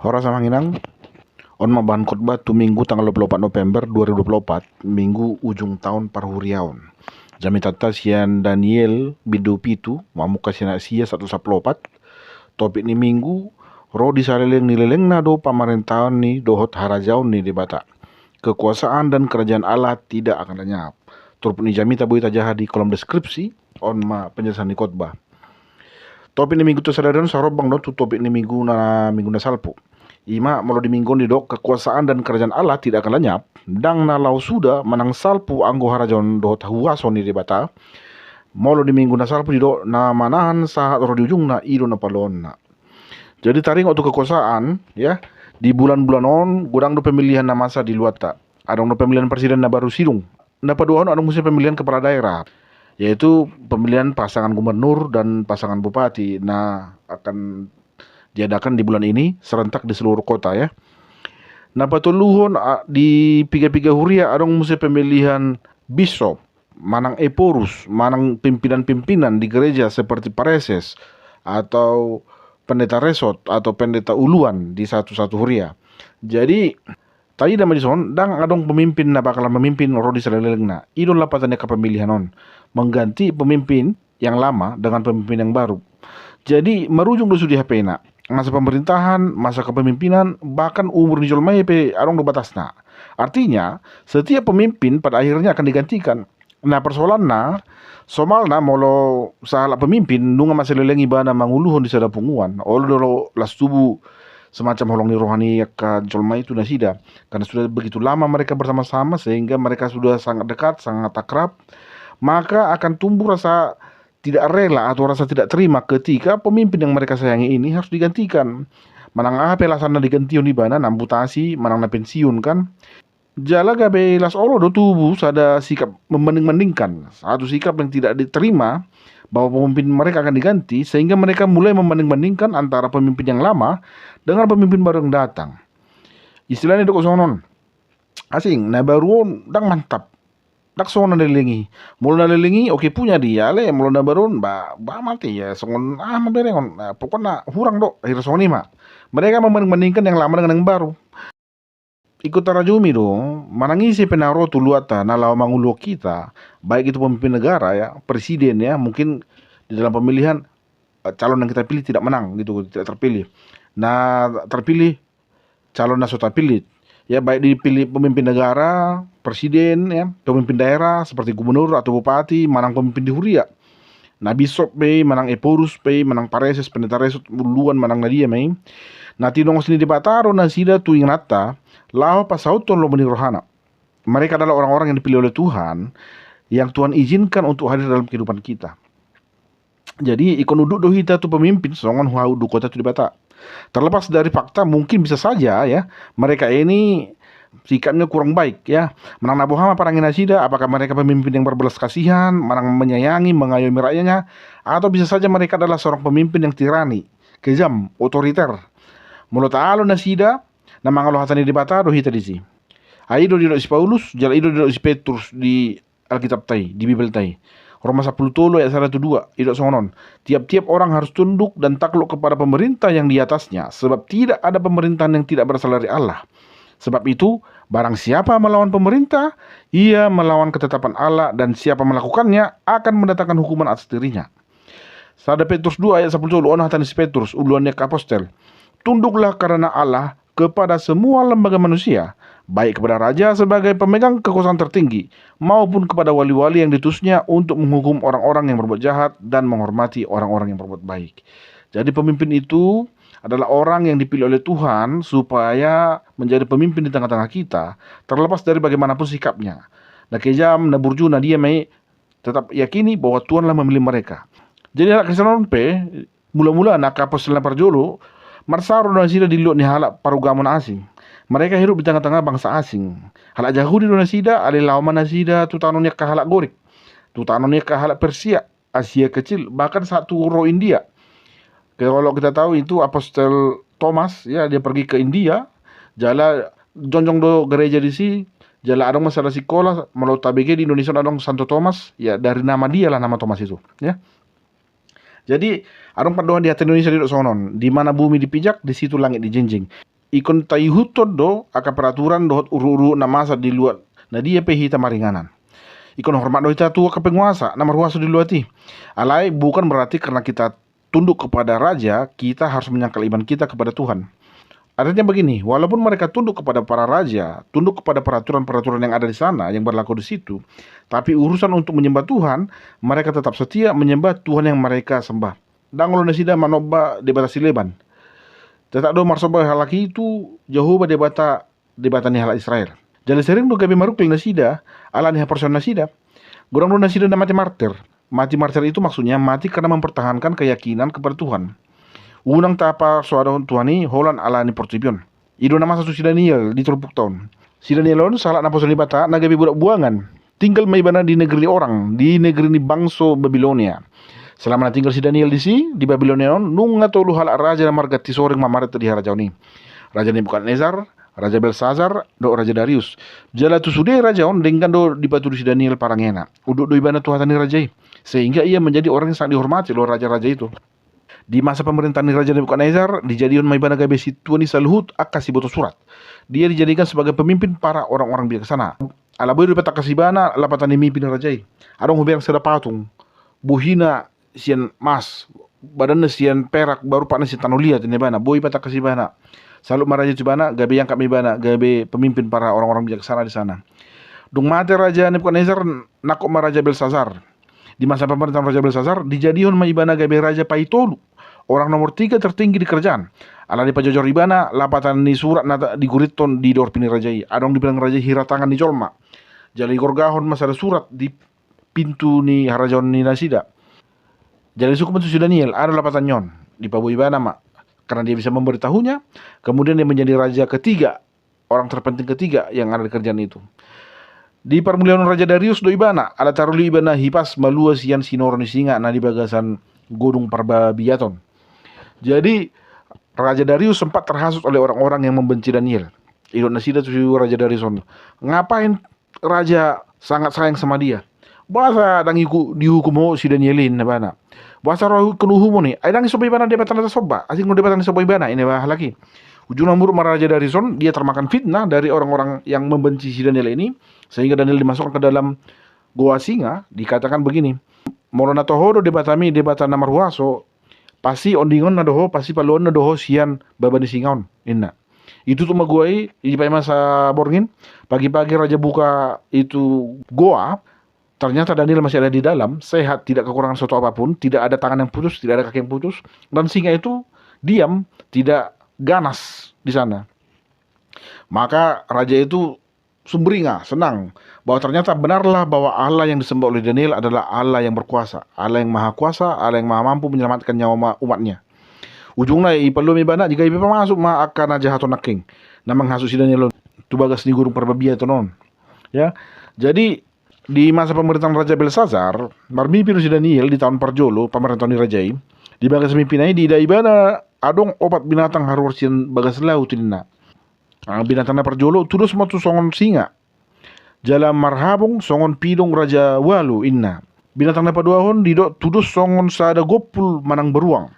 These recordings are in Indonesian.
Hora Samanginang, on mabahan khotbah tu Minggu tanggal 24 November 2024, Minggu ujung tahun parhuriaon. Jami tata sian Daniel bidu pitu, mamuka sian sia 114. Topik ni Minggu, ro disaleleng na do pemerintahan ni dohot harajaun ni di bata. Kekuasaan dan kerajaan Allah tidak akan lenyap. Turut ni jami tabu itajaha di kolom deskripsi on ma penjelasan di khotbah. Topik ni Minggu tu sadaran sarobang do tu topik ni Minggu na salpo. Ima molo di minggu ni dok kekuasaan dan kerajaan Allah tidak akan lenyap. Dang na lau sudah manang salpu anggo harajon do tahuaso ni di bata. Molo di minggu na salpu di dok na manahan sahat ro di ujung na ido na palon na. Jadi taring untuk kekuasaan ya di bulan-bulan on gudang do pemilihan na masa di luar tak. Adong do pemilihan presiden na baru sidung. Na paduan adong musim pemilihan kepala daerah, yaitu pemilihan pasangan gubernur dan pasangan bupati. Nah akan diadakan di bulan ini serentak di seluruh kota ya. Nah patuluhon di piga-piga huria adong musim pemilihan bishop, manang eporus, manang pimpinan-pimpinan di gereja seperti pareses atau pendeta resort atau pendeta uluan di satu-satu huria. Jadi tadi nama dison dang adong pemimpin na bakalan memimpin rodi salelengna. Idon lapatannya ke pemilihan on mengganti pemimpin yang lama dengan pemimpin yang baru. Jadi merujung dosu di HP na masa pemerintahan, masa kepemimpinan, bahkan umur ni jolmai pe adong do batasna. Artinya setiap pemimpin pada akhirnya akan digantikan. Nah persoalan na somal na molo salah pemimpin nunga maseleleng ibana manguluhon di sada punguan olo dolo las tubuh semacam holong ni rohani ka jolmai itu nasida, karena sudah begitu lama mereka bersama-sama sehingga mereka sudah sangat dekat, sangat akrab, maka akan tumbuh rasa tidak rela atau rasa tidak terima ketika pemimpin yang mereka sayangi ini harus digantikan. Manang apa lasana digantiun di bana amputasi, manang na pensiun kan. Jala gabe las olo do tubuh sada sikap membanding-bandingkan, satu sikap yang tidak diterima bahwa pemimpin mereka akan diganti sehingga mereka mulai membanding-bandingkan antara pemimpin yang lama dengan pemimpin baru yang datang. Istilahnya dok sonon asing, nah baru dang mantap. Dak songon nalilingi, mulu nalilingi oke punya dia le, mulu na baron ba mati ya songon maberengon. Nah, pokoknya hurang dok akhir songon mah. Mereka membanding-bandingkan yang lama dengan yang baru. Ikut tarajumi dong, manangisi penaro tuluata na lawa mangulo kita, baik itu pemimpin negara ya, presiden ya, mungkin di dalam pemilihan calon yang kita pilih tidak menang gitu, tidak terpilih. Nah, terpilih calon naso terpilih. Ya baik dipilih pemimpin negara, presiden ya, pemimpin daerah seperti gubernur atau bupati, manang pemimpin di huria. Nah bishop pe, manang eporus pe, manang pareses, pendeta resut, uluan manang nadia me. Nah tinong sini di bataro na sida tu ingnata, lao pasauton lo meni rohana. Mereka adalah orang-orang yang dipilih oleh Tuhan, yang Tuhan izinkan untuk hadir dalam kehidupan kita. Jadi ikon uduk dohita tu pemimpin songon huau du kota tu di bata. Terlepas dari fakta mungkin bisa saja ya mereka ini sikapnya kurang baik ya. Menang nabuhama parangin asida, apakah mereka pemimpin yang berbelas kasihan, menang menyayangi, mengayomi rakyatnya, atau bisa saja mereka adalah seorang pemimpin yang tirani, kejam, otoriter. Mulut alo nasida, nama ngalo hatani di bata dohita di si. Aido di si Paulus, jala ido di si Petrus di Alkitab tai, di Bibel tai. Roma 10 ayat 102 idok songonon. Tiap-tiap orang harus tunduk dan takluk kepada pemerintah yang di atasnya, sebab tidak ada pemerintahan yang tidak berasal dari Allah. Sebab itu, barang siapa melawan pemerintah, ia melawan ketetapan Allah, dan siapa melakukannya akan mendatangkan hukuman atas dirinya. Sada Petrus 2 ayat 10 on hatan si Petrus uluannya ke apostel. Tunduklah karena Allah kepada semua lembaga manusia, baik kepada raja sebagai pemegang kekuasaan tertinggi, maupun kepada wali-wali yang diutusnya untuk menghukum orang-orang yang berbuat jahat dan menghormati orang-orang yang berbuat baik. Jadi pemimpin itu adalah orang yang dipilih oleh Tuhan supaya menjadi pemimpin di tengah-tengah kita, terlepas dari bagaimanapun sikapnya. Nah kejam, nah burju, nah dia tetap yakini bahwa Tuhanlah memilih mereka. Jadi anak Kristen mula-mula anak apostol parjolo marsaro dan sida di luar ni halak parugamon asing. Mereka hidup di tengah-tengah bangsa asing. Halak Yahudi dan sida, alih lawan nasida tu tanonya ke halak Gorik, tu tanonya ke halak Persia, Asia kecil, bahkan satu ro India. Kalau kita tahu itu apostol Thomas ya, dia pergi ke India, jala jonjong do gereja di si, jala adong masalah sekolah, malau tabege di Indonesia adong Santo Thomas, ya dari nama dia lah nama Thomas itu, ya. Jadi adong pandoan di hati Indonesia di sonon, di mana bumi dipijak, di situ langit dijinjing. ikon tayuhuton do aka peraturan do uru-uru na masa di luar na dia pe hita maringanan. Ikon hormat do hita tua ke penguasa na marhuaso di luar ti. Alai bukan berarti karena kita tunduk kepada raja, kita harus menyangkal iman kita kepada Tuhan. Artinya begini, walaupun mereka tunduk kepada para raja, tunduk kepada peraturan-peraturan yang ada di sana, yang berlaku di situ, tapi urusan untuk menyembah Tuhan, mereka tetap setia menyembah Tuhan yang mereka sembah. Dangolo nasida manoba debata sileban. Tetap do marsoba halaki itu Jehovah debata ni halak Israel. Jadi sering do gabe marukil nasida, ala ni person nasida. Gorang do nasida na mati martir. Mati martir itu maksudnya mati karena mempertahankan keyakinan kepada Tuhan. Unang tapa suara Tuhan ni holan ala ni portibion. Ido nama satu si Daniel di terupuk tahun. Si Daniel on salah napa soli bata nagabi budak buangan. Tinggal may bana di negeri orang, di negeri ni bangso Babilonia. Selama na tinggal si Daniel di Babilonia on, nung ngatulu halak raja na margati soreng mamaret di harajaw ni. Raja Nebukadnezar, Raja Belsazar, do Raja Darius. Jala tu sudah raja on dengan do dipatu si Daniel parangena. Uduk do ibana Tuhan ni raja. Sehingga ia menjadi orang yang sangat dihormati oleh raja-raja itu. Di masa pemerintahan Raja Nebukadnezar, dijadikan maibana gabe si Tuani Salhut akasi boto surat. Dia dijadikan sebagai pemimpin para orang-orang bijaksana. Alaboy di petak kasibana, lapatan mimpin rajai. Adong hubang seda patung. Buhina sian mas, badan sian perak, baru pak nasi tanulia tinebana. Boy petak kasibana. Salut maraja cibana, gabe yang kami bana, gabe pemimpin para orang-orang bijaksana di sana. Dung mati Raja Nebukadnezar nakok Raja Belsazar. Di masa pemerintahan Raja Belsazar, dijadikan maibana gabe Raja Paitolu. Orang nomor 3 tertinggi di kerajaan. Ala di pajajor ibana, lapatan ni surat nata di guriton di dorpini rajai. Adong dibilang rajai hiratangan di colma. Jali gorgahon mas ada surat di pintu ni harajaon ni nasida. Jali suku bentuk Daniel, ada lapatan nyon. Di pabu ibana mak. Karena dia bisa memberitahunya. Kemudian dia menjadi raja ketiga. Orang terpenting ketiga yang ada di kerajaan itu. Di permulaan Raja Darius do ibana. Ala taruli ibana hipas malua sian sinoro ni singa na di bagasan Gunung Parbabiaton. Jadi Raja Darius sempat terhasut oleh orang-orang yang membenci Daniel. Idon nasida tu Raja Darius. Ngapain raja sangat sayang sama dia? Bahasa dang dihukum ho si Danielin na bana. Bahasa roh kenuhu mo ni. Ay dang isobay bana debatan na soba. Asing no debatan isobay bana ini bah lagi. Ujung nomor Raja Darius dia termakan fitnah dari orang-orang yang membenci si Daniel ini sehingga Daniel dimasukkan ke dalam goa singa. Dikatakan begini. Morona toho do debatami debatan na marhuaso. Pasti ondingon na doho, pasti paluan na doho sian babani singaon. Inna. Itu tuh maguai, ipai masa borngin. Pagi-pagi raja buka itu goa. Ternyata Daniel masih ada di dalam, sehat, tidak kekurangan sesuatu apapun, tidak ada tangan yang putus, tidak ada kaki yang putus. Dan singa itu diam, tidak ganas di sana. Maka raja itu sumringah, senang. Bahwa ternyata benarlah bahwa Allah yang disembah oleh Daniel adalah Allah yang berkuasa. Allah yang maha kuasa, Allah yang maha mampu menyelamatkan nyawa umatnya. Ujungnya ipalu mibana jika ipa masuk ma akan aja hato naking. Namang hasus si Daniel tu bagas ni Gunung Parbabiaton non. Ya. Jadi di masa pemerintahan Raja Belsazar, marmimpi si Daniel di tahun Parjolo, pemerintahan Rajai, di bagas mimpinai di daibana adong opat binatang harursian bagas laut tinna. Ang binatang na Parjolo tudos matu songon singa. Jala marhabong songon pidong Raja Walu inna. Binatang na paduahon didok tudos songon sada gopul manang beruang.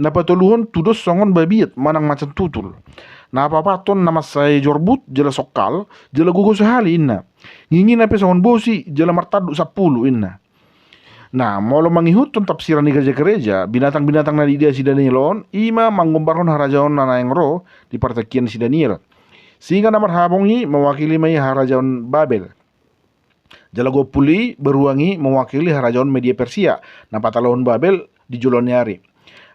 Napatuluhon tudos songon babiat manang macan tutul. Napapaton nama say jorbut jala sokal jala gugo sehali inna. Ngingin nape songon bosi jala martadu 10 inna. Nah, molo mangihutun tafsiran di gereja-gereja, binatang-binatang na di dia si Danielon, ima manggombaron harajaon na yang ro di partakian si Daniel. Sehingga nama habongi mewakili mai harajaon Babel. Jalago puli beruangi mewakili harajaon Media Persia. Napa talon Babel di Joloniari.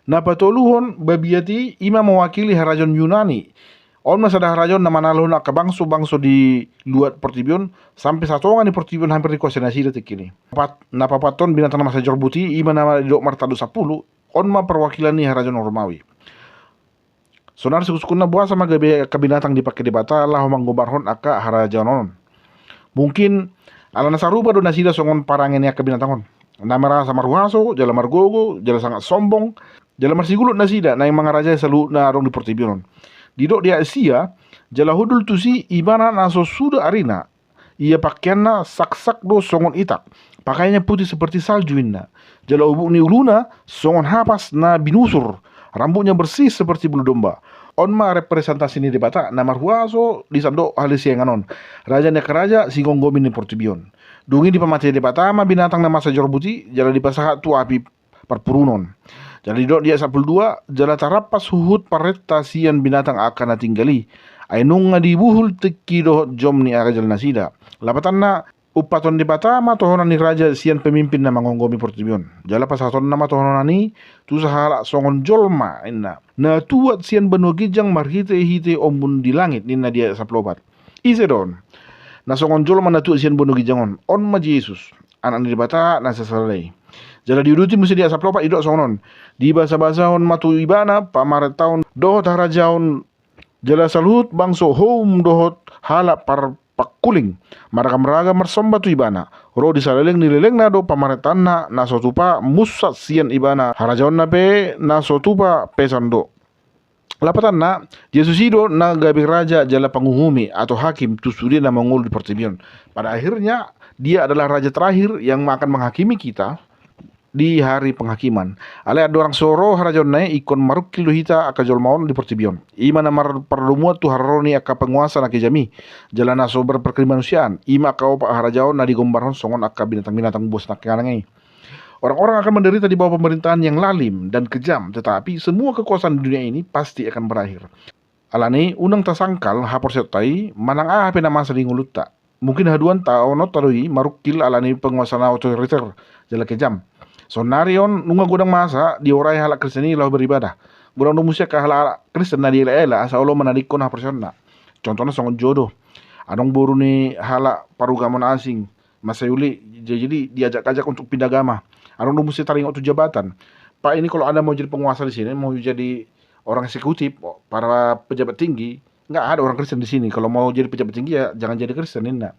Napa toluhon babiati ima mewakili harajaon Yunani. On masada harajaon nama nalon ke bangso-bangso di luar Portibion sampai satongan di Portibion hampir dikuasai nasi detik ini. Napa paton binatang nama sajorbuti ima nama dok martadu 10 on ma perwakilan ni harajaon Romawi. Sonar suku-sukuna buah sama gabe kabinatang dipakai di bata lah manggobarhon aka harajaonon. Mungkin ala nasaruba do nasida songon parangen ya kabinatangon. Namara sama ruhaso, jala margogo, jala sangat sombong, jala marsigulut nasida na yung mga raja selalu na arong di Portibionon. Didok dia Asia, jala hudul tusi ibana naso suda arina. Ia pakaianna sak-sak do songon itak. Pakaiannya putih seperti salju inna. Jala ubuk ni uluna songon hapas na binusur. Rambutnya bersih seperti bulu domba. onma representasi ni debata namar huaso di sando halisi yang anon raja ne keraja si gonggomin ni portubion dungi di pamati debata ma binatang nama sajor buti jala di pasaha tu api perpurunon jadi dok dia 12 jala tarapas huhut paretta sian binatang akan tinggali ainung nga dibuhul teki dohot jom ni arajal nasida lapatan na upaton di Batama tohonan ni raja sian pemimpin na mangonggomi portubion. Jala pasaton nama tohonan ni tu sahala songon jolma inna. Na tuat sian benu gijang marhite hite ombun di langit ninna dia saplobat. Ise don. Na songon jolma na tuat sian benu gijangon. On ma Yesus. Anak ni di Bata na sasalai. Jala diuduti musi dia saplobat idok songonon. Di bahasa-bahasa on matu ibana pamaret tahun dohot harajaon jala salut bangso home dohot halap par pakuling maraga mersomba tu ibana ro disaleleng nileleng na do pamaretan na sotupa musat sian ibana harajaon na pe na sotupa pesando lapatan na Yesus ido na gabi raja jala penguhumi atau hakim tu sudi na mengul di pertibion pada akhirnya dia adalah raja terakhir yang akan menghakimi kita di hari penghakiman. Ale ada orang soro harajon nae ikon marukil hita akajol maon di portibion. Ima namar perlumuat tu haroni aka penguasa na kejami. Jalana sober perkemanusiaan. Ima kau pak harajaon na digombaron songon aka binatang-binatang bos nak kanangai. Orang-orang akan menderita di bawah pemerintahan yang lalim dan kejam, tetapi semua kekuasaan di dunia ini pasti akan berakhir. Alani unang tasangkal hapor setai manang apa nama selinguluta. Mungkin haduan taono tarui marukil alani penguasa na otoriter jala kejam. Sonarion nunga gudang masa di orai halak Kristen ini lau beribadah. Gudang nu musia ka halak Kristen na di ela asa Allah menadikon ha persona. Contohnya songon jodoh. Adong buru ni halak parugamon asing. Masa yuli jadi diajak-ajak untuk pindah agama. Adong nu musia taring untuk jabatan. Pak ini kalau Anda mau jadi penguasa di sini, mau jadi orang eksekutif, para pejabat tinggi, nggak ada orang Kristen di sini. Kalau mau jadi pejabat tinggi ya jangan jadi Kristen, enggak.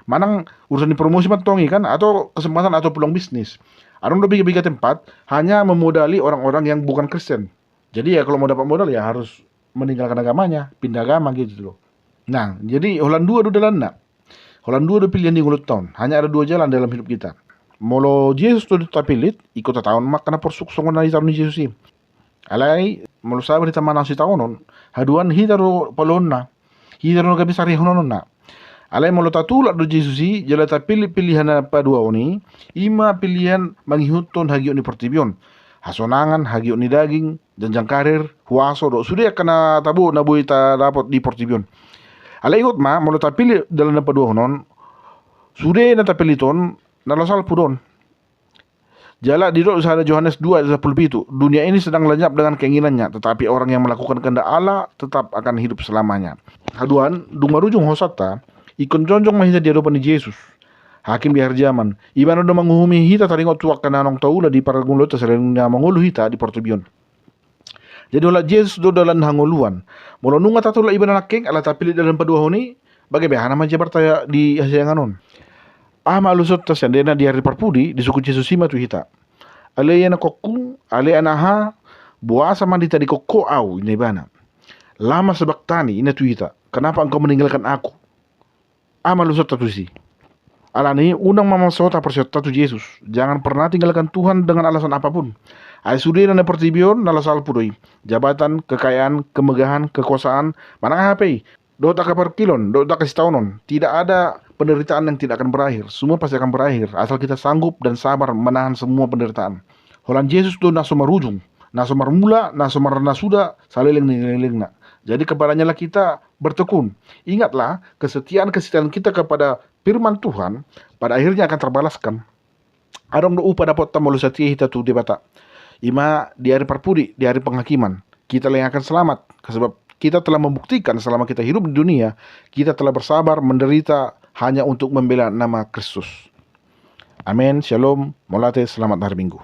Manang urusan di promosi matongi kan atau kesempatan atau peluang bisnis. Adong lebih bikin tempat hanya memodali orang-orang yang bukan Kristen. Jadi ya kalau mau dapat modal ya harus meninggalkan agamanya, pindah agama gitu loh. Nah, jadi Holland 2 dalam nak. Holland 2 pilihan di ngulut tahun. Hanya ada 2 jalan dalam hidup kita. Molo Yesus tu tapilit, ikut tahun mak kena persuk songon na hitaro ni Yesus im. Alai molo sabar di taman si taonon, haduan hitaro palonna. Hitaro gabi sari honon na. Alai molo tatulak do Yesus jala ta pilih-pilihan apa dua oni, ima pilihan manghihuton hagion ni pertibion. Hasonangan hagion ni daging, janjang karir, huaso do sudah kena tabu na buy ta dapat di pertibion. Alai ikut ma molo ta pilih dalam apa dua honon, sudah na ta piliton nalasal pudon. Jala di sana Yohanes 2:17. Dunia ini sedang lenyap dengan keinginannya, tetapi orang yang melakukan kehendak Allah tetap akan hidup selamanya. Haduan dumarujung hosata ikon jonjong mahita di hadapan Yesus. Hakim di akhir zaman. Ibano do manguhumi hita taringot tuak kananong taula di paragulo ta sering na mangulu hita di portubion. Jadi ola Yesus do dalan hanguluan. Molo nunga tatula ibana nakeng ala tapili dalam padua honi bagai behana majabar taya di hasianganon. Malusot ta sendena di hari parpudi di suku Yesus sima tu hita. Ale yana kokku, ale anaha buasa mandita di kokko au ini bana. Lama sebaktani ina tu hita. Kenapa engkau meninggalkan aku? Malusot tatu si. Alani unang mamasota persyata tu Yesus. Jangan pernah tinggalkan Tuhan dengan alasan apapun. Ay sudah na pertibion nalasal pudoi. Jabatan, kekayaan, kemegahan, kekuasaan, manang HP. Do tak perkilon, do tak kasih tahunon. Tidak ada penderitaan yang tidak akan berakhir. Semua pasti akan berakhir asal kita sanggup dan sabar menahan semua penderitaan. Holan Yesus tu nasomar ujung, nasomar mula, nasomar nasuda, saleleng nak. Jadi kepadanya lah kita bertekun. Ingatlah, kesetiaan kita kepada firman Tuhan pada akhirnya akan terbalaskan. Adong do upa dapat tamolu setia hita tu debata. Ima di hari parpudi, di hari penghakiman, kita yang akan selamat. Sebab kita telah membuktikan selama kita hidup di dunia, kita telah bersabar menderita hanya untuk membela nama Kristus. Amin, shalom, molate, selamat hari Minggu.